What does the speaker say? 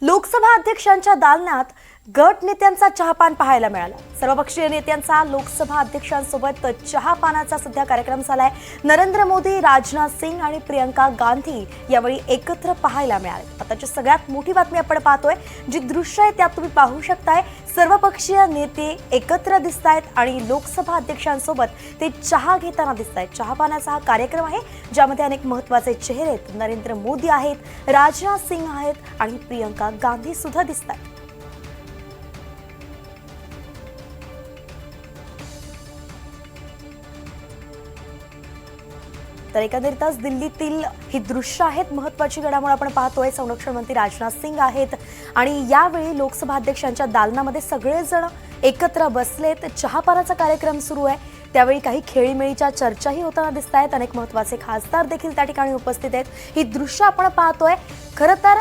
लोकसभा अध्यक्षांच्या दालनात गट नेत्यांचा चहापान पाहायला मिळाला। सर्वपक्षीय नेत्यांचा लोकसभा अध्यक्षांसोबत चहापानाचा सध्या कार्यक्रम झालाय। नरेंद्र मोदी, राजनाथ सिंग आणि प्रियंका गांधी यावेळी एकत्र पाहायला मिळाले। आताची सगळ्यात मोठी बातमी आपण पाहतोय, जी दृश्य आहे त्यात तुम्ही पाहू शकताय। सर्वपक्षीय नेते एकत्र दिसतायत आणि लोकसभा अध्यक्षांसोबत ते चहा घेताना दिसतायत। चहापानाचा हा कार्यक्रम आहे ज्यामध्ये अनेक महत्त्वाचे चेहरे आहेत। नरेंद्र मोदी आहेत, राजनाथ सिंग आहेत आणि प्रियंका गांधी सुद्धा दिसतायत। तर एकंदरीतच दिल्लीतील ही दृश्य आहेत, महत्त्वाची घडामोड आपण पाहतोय। संरक्षण मंत्री राजनाथ सिंग आहेत आणि यावेळी लोकसभा अध्यक्षांच्या दालनामध्ये सगळेजण एकत्र बसलेत। चहापानाचा कार्यक्रम सुरू आहे, त्यावेळी काही खेळीमेळीच्या चर्चाही होताना दिसत आहेत। अनेक महत्त्वाचे खासदार देखील त्या ठिकाणी उपस्थित आहेत। ही दृश्य आपण पाहतोय। खरं तर